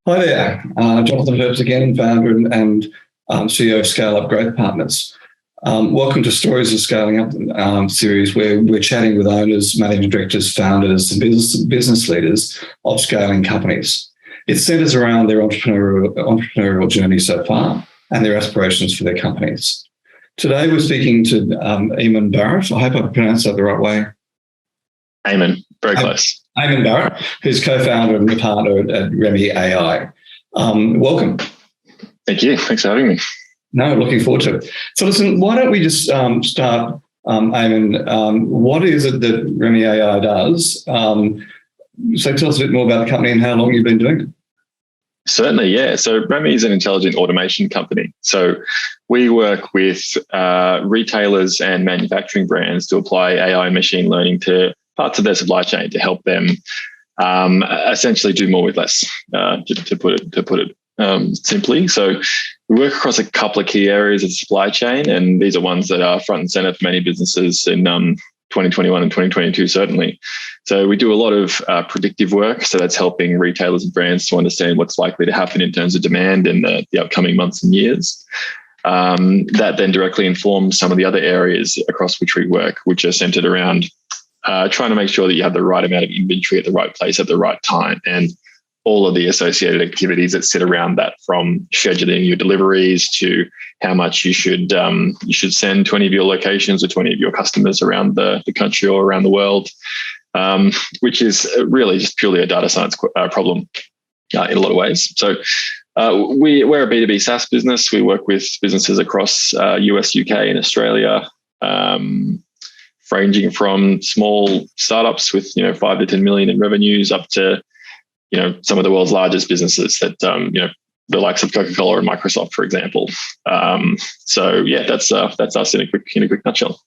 Hi there, Jonathan Herps again, founder and CEO of Scale Up Growth Partners. Welcome to Stories of Scaling Up series, where we're chatting with owners, managing directors, founders, and business leaders of scaling companies. It centres around their entrepreneurial journey so far and their aspirations for their companies. Today we're speaking to Eamonn Barrett. I hope I pronounced that the right way. Eamonn, very close. Eamonn Barrett, who's co-founder and partner at Remi AI. Welcome. Thank you. Thanks for having me. No, looking forward to it. So listen, why don't we just start, Eamonn, what is it that Remi AI does? So tell us a bit more about the company and how long you've been doing it. Certainly, yeah. So Remi is an intelligent automation company. So we work with retailers and manufacturing brands to apply AI and machine learning to parts of their supply chain to help them essentially do more with less, to put it simply. So we work across a couple of key areas of the supply chain, and these are ones that are front and center for many businesses in 2021 and 2022, certainly. So we do a lot of predictive work. So that's helping retailers and brands to understand what's likely to happen in terms of demand in the upcoming months and years. That then directly informs some of the other areas across which we work, which are centered around trying to make sure that you have the right amount of inventory at the right place at the right time, and all of the associated activities that sit around that, from scheduling your deliveries to how much you should send to any of your locations or to any of your customers around the country or around the world, which is really just purely a data science problem in a lot of ways. So we're a B2B SaaS business. We work with businesses across US, UK, and Australia, ranging from small startups with 5 to 10 million in revenues up to some of the world's largest businesses that the likes of Coca-Cola and Microsoft, for example. So yeah, that's us in a quick nutshell.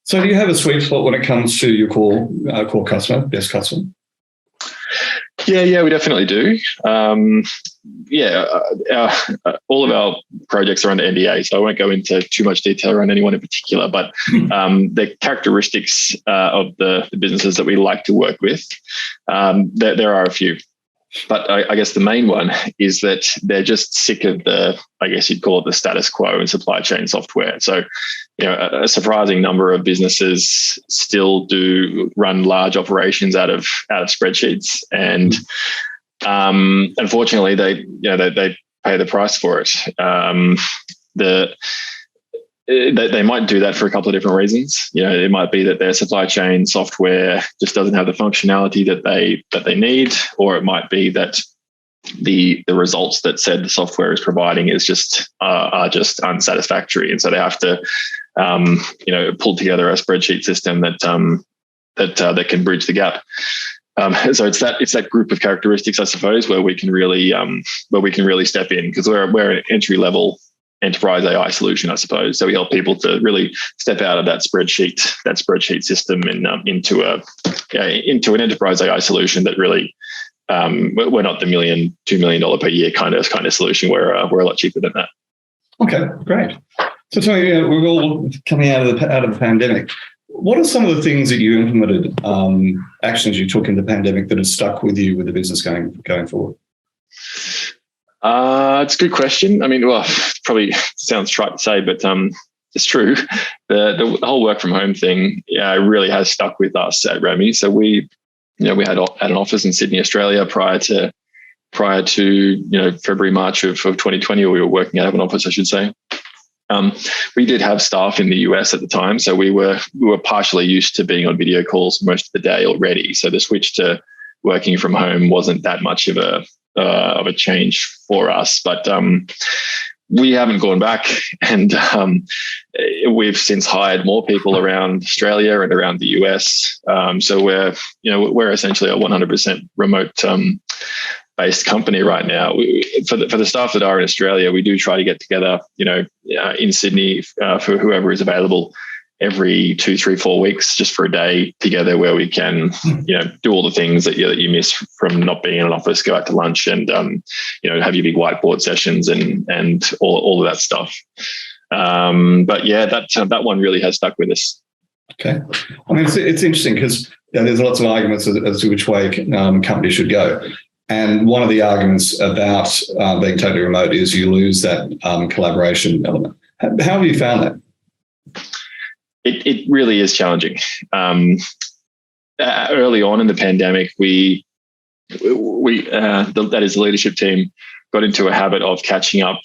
So do you have a sweet spot when it comes to your core customer, best customer? Yeah, we definitely do. All of our projects are under NDA, so I won't go into too much detail around anyone in particular, but the characteristics of the businesses that we like to work with, there are a few. But I guess the main one is that they're just sick of I guess you'd call it the status quo in supply chain software. So, a surprising number of businesses still do run large operations out of spreadsheets, and unfortunately, they pay the price for it. They might do that for a couple of different reasons. It might be that their supply chain software just doesn't have the functionality that they need, or it might be that the results that said the software is providing are just unsatisfactory, and so they have to pull together a spreadsheet system that can bridge the gap. So it's that group of characteristics, I suppose, where we can really step in, because we're an entry level enterprise AI solution, I suppose. So we help people to really step out of that spreadsheet system and into an enterprise AI solution that really we're not the $1 million, $2 million per year kind of solution. We're a lot cheaper than that. Okay, great. So tell me, we're all coming out of the pandemic. What are some of the things that you implemented, actions you took in the pandemic that have stuck with you with the business going forward? It's a good question. I mean, well, probably sounds trite to say, but it's true. The whole work from home thing really has stuck with us at Remi. So we had an office in Sydney, Australia prior to February, March of 2020, or we were working out of an office, I should say. We did have staff in the US at the time, so we were partially used to being on video calls most of the day already. So the switch to working from home wasn't that much of a change for us, but we haven't gone back, and we've since hired more people around Australia and around the US. So we're essentially a 100% remote based company right now. For the staff that are in Australia, we do try to get together, in Sydney for whoever is available every 2, 3, 4 weeks, just for a day together, where we can, do all the things that you miss from not being in an office, go out to lunch and, have your big whiteboard sessions and all of that stuff. But yeah, that one really has stuck with us. Okay. I mean, it's interesting because there's lots of arguments as to which way companies should go. And one of the arguments about being totally remote is you lose that collaboration element. How have you found that? It really is challenging. Early on in the pandemic, that is the leadership team, got into a habit of catching up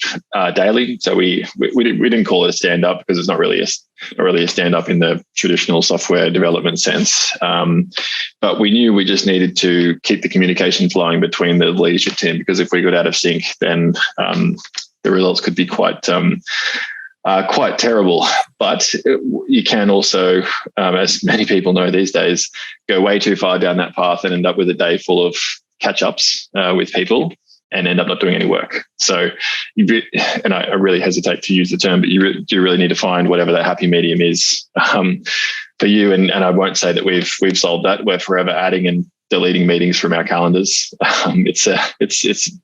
daily. So we didn't call it a stand up because it's not really a stand up in the traditional software development sense. But we knew we just needed to keep the communication flowing between the leadership team, because if we got out of sync, then the results could be quite terrible. But you can also, as many people know these days, go way too far down that path and end up with a day full of catch-ups with people and end up not doing any work. So, and I really hesitate to use the term, but you really need to find whatever that happy medium is for you. And I won't say that we've solved that. We're forever adding and deleting meetings from our calendars. It's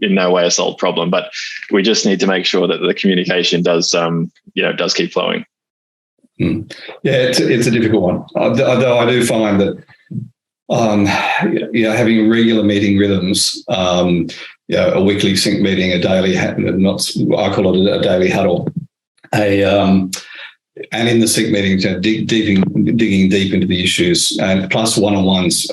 in no way a solved problem, but we just need to make sure that the communication does keep flowing. Yeah, it's a difficult one. Although I do find that having regular meeting rhythms, a weekly sync meeting, a daily, I call it a daily huddle, and in the sync meetings, digging deep into the issues, and plus one-on-ones.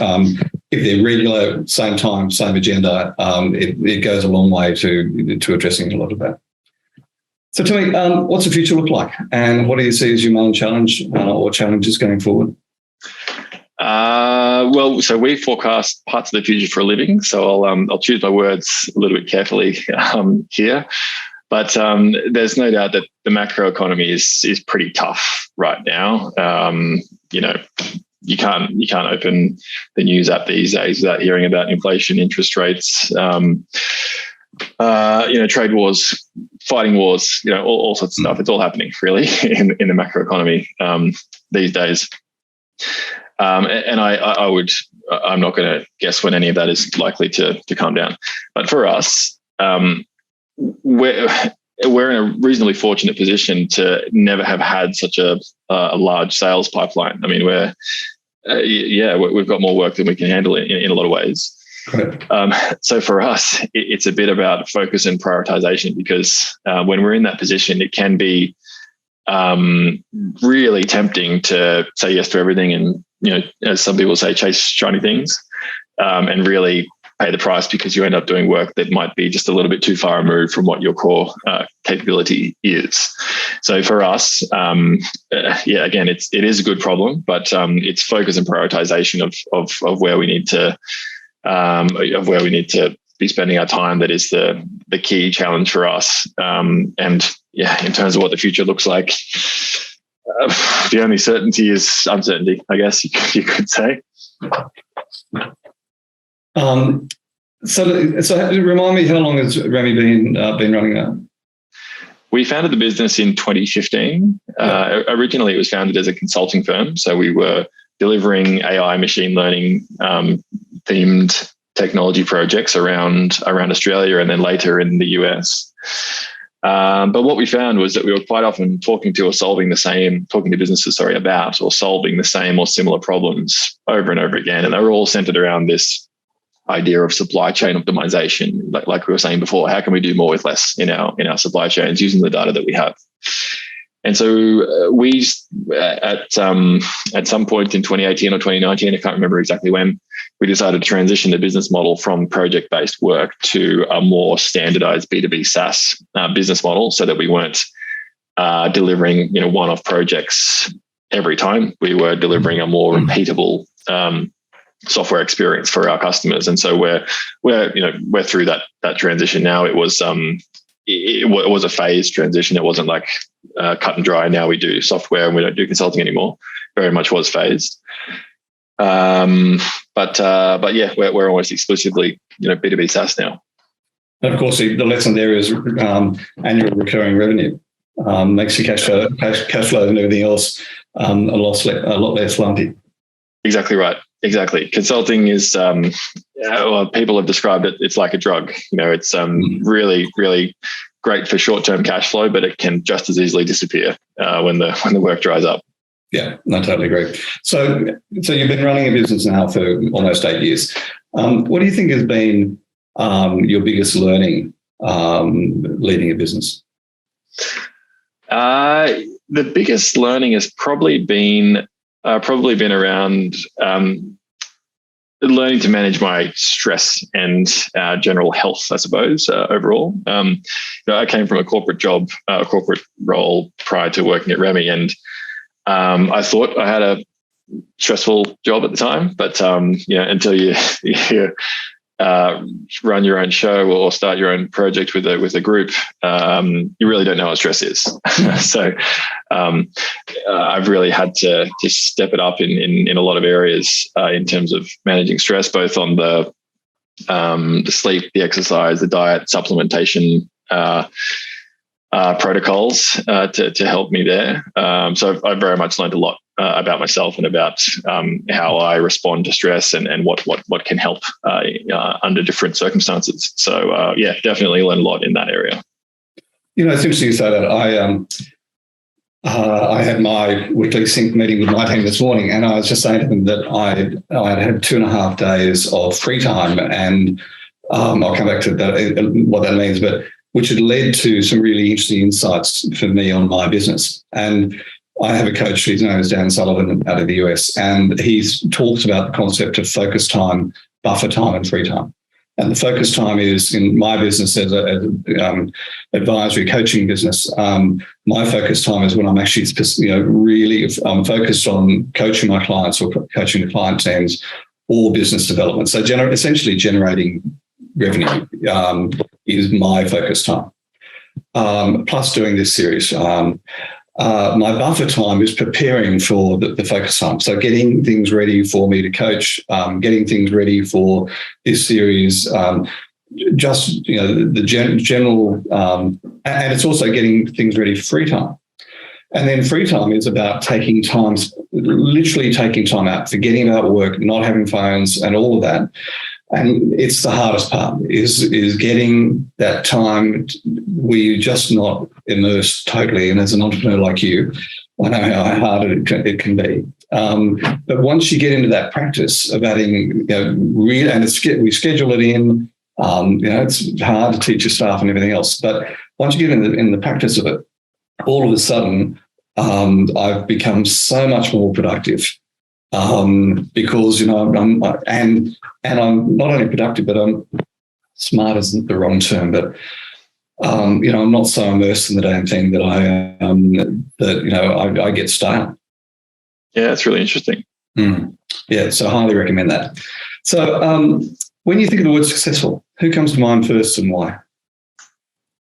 If they're regular, same time, same agenda, it goes a long way to addressing a lot of that. So tell me, what's the future look like, and what do you see as your main challenge or challenges going forward? So we forecast parts of the future for a living. So I'll choose my words a little bit carefully here. But there's no doubt that the macro economy is pretty tough right now. You can't open the news app these days without hearing about inflation, interest rates, trade wars, fighting wars, all sorts of stuff. It's all happening really in the macro economy these days. And I'm not going to guess when any of that is likely to calm down. But for us, we're in a reasonably fortunate position to never have had such a large sales pipeline. I mean, we've got more work than we can handle in a lot of ways. Right. So for us, it's a bit about focus and prioritization, because when we're in that position, it can be really tempting to say yes to everything and, as some people say, chase shiny things, and really pay the price because you end up doing work that might be just a little bit too far removed from what your core capability is. So for us, again, it is a good problem, but it's focus and prioritization of where we need to be spending our time that is the key challenge for us. And in terms of what the future looks like, the only certainty is uncertainty, I guess you could say. So remind me, how long has Remi been running that? We founded the business in 2015. Originally, it was founded as a consulting firm. So we were delivering AI machine learning themed technology projects around Australia and then later in the US. But what we found was that we were quite often talking to businesses about or solving the same or similar problems over and over again. And they were all centered around this idea of supply chain optimization. Like we were saying before, how can we do more with less in our supply chains using the data that we have? And so we, at some point in 2018 or 2019, I can't remember exactly when, we decided to transition the business model from project-based work to a more standardized B2B SaaS business model, so that we weren't delivering one-off projects every time. We were delivering a more repeatable software experience for our customers. And so we're through that transition now. It was a phased transition. It wasn't like cut and dry. Now we do software and we don't do consulting anymore. Very much was phased. But we're almost exclusively B2B SaaS now. And of course, the lesson there is annual recurring revenue makes your cash flow and everything else a lot less lumpy. Exactly right. Exactly. Consulting is, people have described it, it's like a drug. It's really, really great for short-term cash flow, but it can just as easily disappear when the work dries up. Yeah, I totally agree. So you've been running a business now for almost 8 years. What do you think has been your biggest learning leading a business? The biggest learning has probably been around learning to manage my stress and general health, I suppose, overall. I came from a corporate role prior to working at Remi, and I thought I had a stressful job at the time, but until you run your own show or start your own project with a group, you really don't know what stress is. So I've really had to step it up in a lot of areas in terms of managing stress, both on the sleep, the exercise, the diet, supplementation protocols to help me there. So I've very much learned a lot about myself and about how I respond to stress and what can help under different circumstances. So definitely learned a lot in that area. It's interesting you say that. I had my weekly sync meeting with my team this morning, and I was just saying to them that I had 2.5 days of free time, and I'll come back to that, what that means, but which had led to some really interesting insights for me on my business. And I have a coach, his name is Dan Sullivan out of the US, and he's talked about the concept of focus time, buffer time, and free time. And the focus time is, in my business as an advisory coaching business, my focus time is when I'm actually really focused on coaching my clients or coaching the client teams or business development. So essentially generating revenue is my focus time, plus doing this series. My buffer time is preparing for the focus time. So getting things ready for me to coach, getting things ready for this series, the general, and it's also getting things ready for free time. And then free time is about literally taking time out, forgetting about work, not having phones and all of that. And it's the hardest part is getting that time where you're just not immersed totally. And as an entrepreneur like you, I know how hard it can be. But once you get into that practice of adding, we schedule it in. It's hard to teach your staff and everything else. But once you get in the practice of it, all of a sudden, I've become so much more productive. Because I'm not only productive, but I'm smart isn't the wrong term, but I'm not so immersed in the damn thing that I get stale. Yeah, it's really interesting. Yeah, so I highly recommend that. So when you think of the word successful, who comes to mind first and why?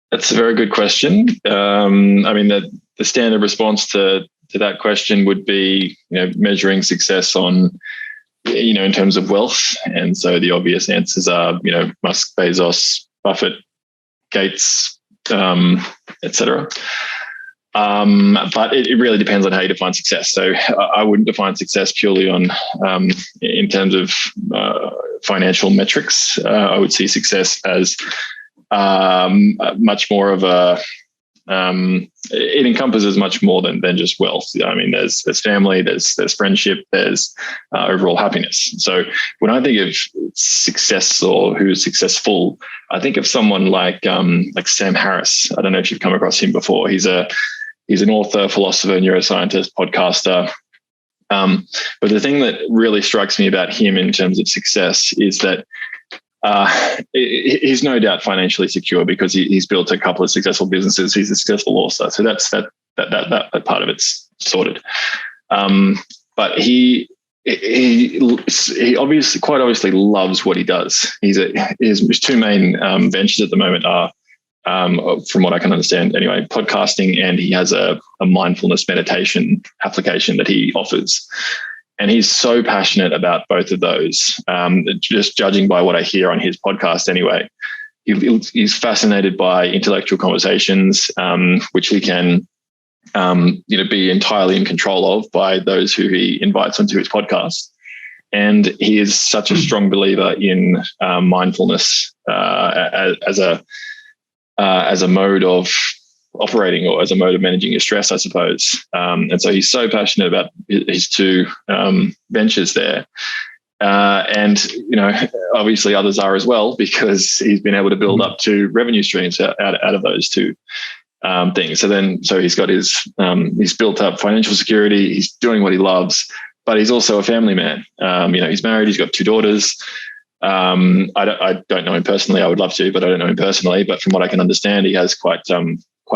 That's a very good question. The standard response to that question would be, measuring success on, in terms of wealth. And so the obvious answers are, Musk, Bezos, Buffett, Gates, etc. But it really depends on how you define success. So I wouldn't define success purely on, in terms of financial metrics. I would see success as much more of a, it encompasses much more than just wealth. There's family, there's friendship, there's overall happiness. So when I think of success or who's successful, I think of someone like Sam Harris. I don't know if you've come across him before. He's an author, philosopher, neuroscientist, podcaster. But the thing that really strikes me about him in terms of success is that he's no doubt financially secure because he's built a couple of successful businesses. He's a successful author, so that's that part of it's sorted. But he quite obviously loves what he does. His two main ventures at the moment are, from what I can understand anyway, podcasting, and he has a mindfulness meditation application that he offers. And he's so passionate about both of those, just judging by what I hear on his podcast anyway. He's fascinated by intellectual conversations, which he can be entirely in control of by those who he invites onto his podcast. And he is such a strong believer in mindfulness as a mode of operating, or as a mode of managing your stress, I suppose. And so he's so passionate about his two ventures there. And, obviously others are as well, because he's been able to build up to revenue streams out of those two things. So he's got he's built up financial security. He's doing what he loves, but he's also a family man. He's married. He's got 2 daughters. I don't know him personally. I would love to, but I don't know him personally. But from what I can understand, he has quite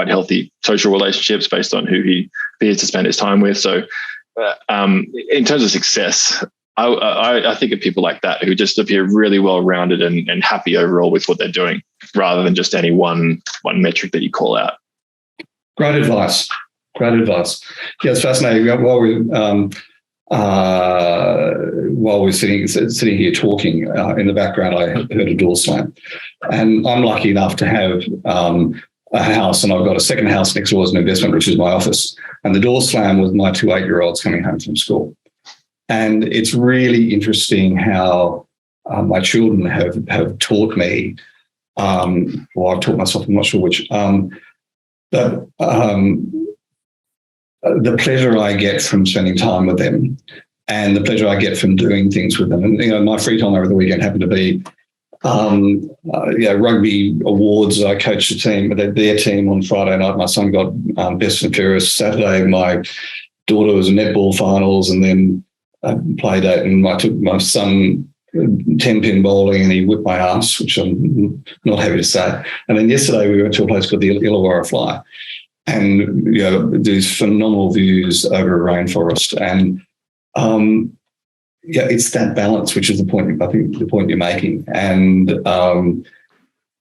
healthy social relationships based on who he appears to spend his time with. So, in terms of success, I think of people like that who just appear really well-rounded and happy overall with what they're doing, rather than just any one metric that you call out. Great advice. Yeah, it's fascinating. While we're sitting here talking, in the background, I heard a door slam, and I'm lucky enough to have a house, and I've got a second house next door as an investment, which is my office. And the door slam was my 2 8-year-olds coming home from school. And it's really interesting how my children have taught me, or I've taught myself, I'm not sure which, that the pleasure I get from spending time with them and the pleasure I get from doing things with them. And, my free time over the weekend happened to be rugby awards. I coached a team, their team, on Friday night. My son got best and fairest. Saturday, my daughter was in netball finals, and then play date, and I took my son 10-pin bowling, and he whipped my ass, which I'm not happy to say. And then yesterday we went to a place called the Illawarra Fly, and these phenomenal views over a rainforest. And it's that balance, which is the point. I think the point you're making. And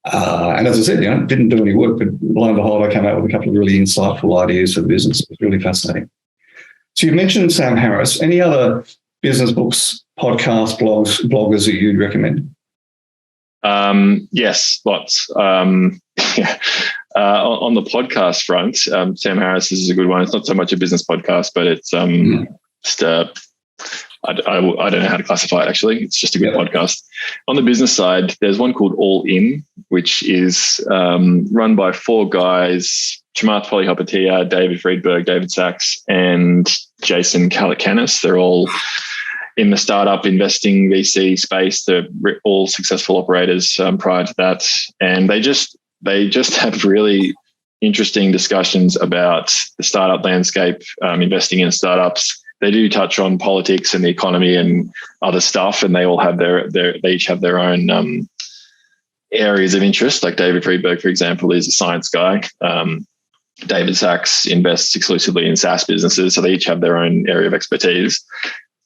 as I said, didn't do any work, but lo and behold, I came out with a couple of really insightful ideas for the business. It was really fascinating. So you mentioned Sam Harris. Any other business books, podcasts, bloggers that you'd recommend? Yes, lots. On the podcast front, Sam Harris is a good one. It's not so much a business podcast, but it's just I don't know how to classify it, actually. It's just a good podcast. On the business side, there's one called All In, which is run by 4 guys: Chamath Palihapitiya, David Friedberg, David Sachs, and Jason Calacanis. They're all in the startup investing VC space. They're all successful operators prior to that. And they just have really interesting discussions about the startup landscape, investing in startups. They do touch on politics and the economy and other stuff, and they all have they each have their own areas of interest. Like David Friedberg, for example, is a science guy. David Sachs invests exclusively in SaaS businesses, so they each have their own area of expertise.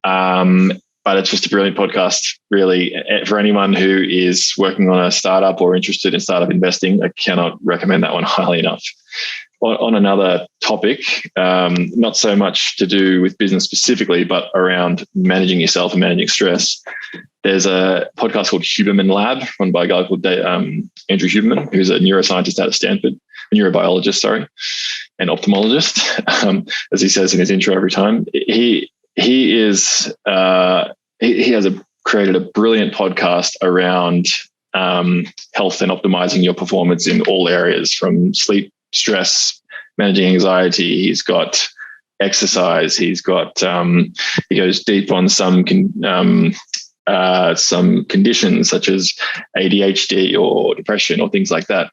But it's just a brilliant podcast, really, for anyone who is working on a startup or interested in startup investing. I cannot recommend that one highly enough. On another topic, not so much to do with business specifically, but around managing yourself and managing stress, there's a podcast called Huberman Lab, run by a guy called Andrew Huberman, who's a neuroscientist out of Stanford, a neurobiologist, and ophthalmologist, as he says in his intro every time. He has created a brilliant podcast around health and optimizing your performance in all areas, from sleep, stress, managing anxiety. He's got exercise. He's got he goes deep on some conditions such as ADHD or depression or things like that.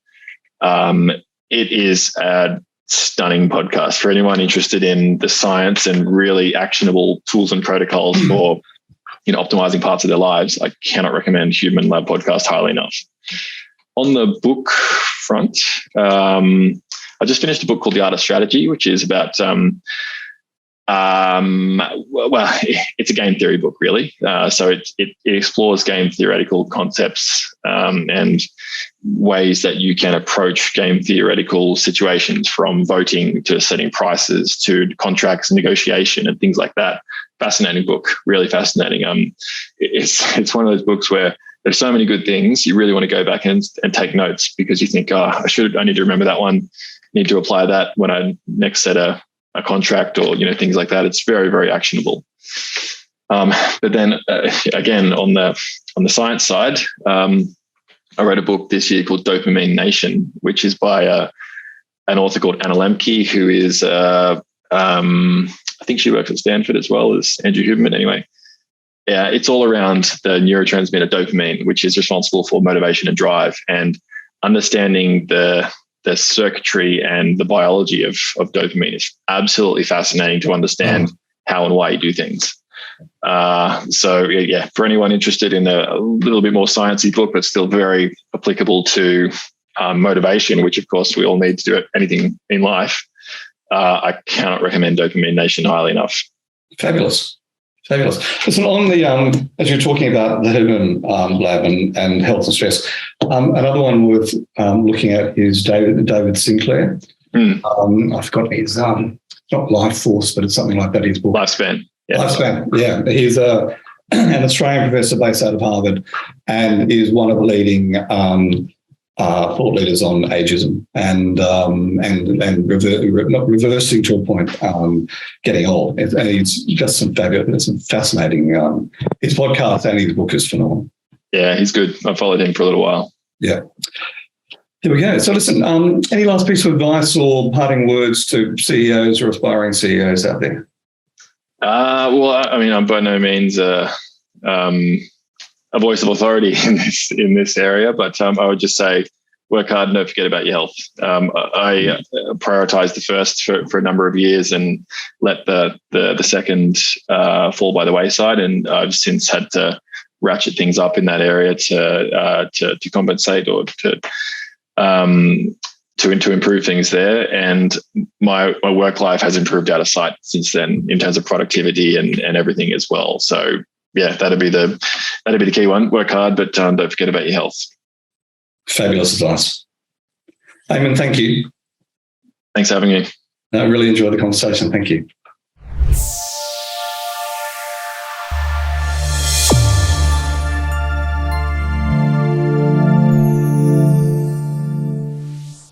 It is a stunning podcast for anyone interested in the science and really actionable tools and protocols for optimizing parts of their lives. I cannot recommend Huberman Lab podcast highly enough. On the book front, I just finished a book called The Art of Strategy, which is about it's a game theory book, really. So it explores game theoretical concepts and ways that you can approach game theoretical situations, from voting to setting prices to contracts, negotiation, and things like that. Fascinating book, really fascinating. It's one of those books where there's so many good things. You really want to go back and take notes, because you think, I need to remember that one. Need to apply that when I next set a contract, or things like that. It's very, very actionable. But then again, on the science side, I read a book this year called Dopamine Nation, which is by an author called Anna Lembke, who is I think she works at Stanford as well as Andrew Huberman. Anyway, Yeah, it's all around the neurotransmitter dopamine, which is responsible for motivation and drive, and understanding the circuitry and the biology of dopamine is absolutely fascinating to understand how and why you do things. So yeah, for anyone interested in a little bit more sciencey book, but still very applicable to motivation, which of course we all need to do anything in life, I cannot recommend Dopamine Nation highly enough. Fabulous. Listen, on the as you're talking about the Eamonn lab and health and stress, another one worth looking at is David Sinclair. I've forgotten his not Life Force, but it's something like that. His book, Lifespan. Yeah. Lifespan. Yeah, he's an Australian professor based out of Harvard, and is one of the leading thought leaders on ageism and not reversing to a point, getting old. And it's just some fabulous, some fascinating. His podcast and his book is phenomenal. Yeah, he's good. I've followed him for a little while. Yeah. Here we go. So listen, any last piece of advice or parting words to CEOs or aspiring CEOs out there? Well, I mean, I'm by no means a voice of authority in this area, but I would just say work hard and don't forget about your health. I prioritized the first for a number of years and let the second fall by the wayside, and I've since had to ratchet things up in that area to compensate or to improve things there. And my work life has improved out of sight since then in terms of productivity and everything as well. So yeah, that'd be the key one. Work hard, but don't forget about your health. Fabulous advice. Eamonn, thank you. Thanks for having me. I really enjoyed the conversation. Thank you.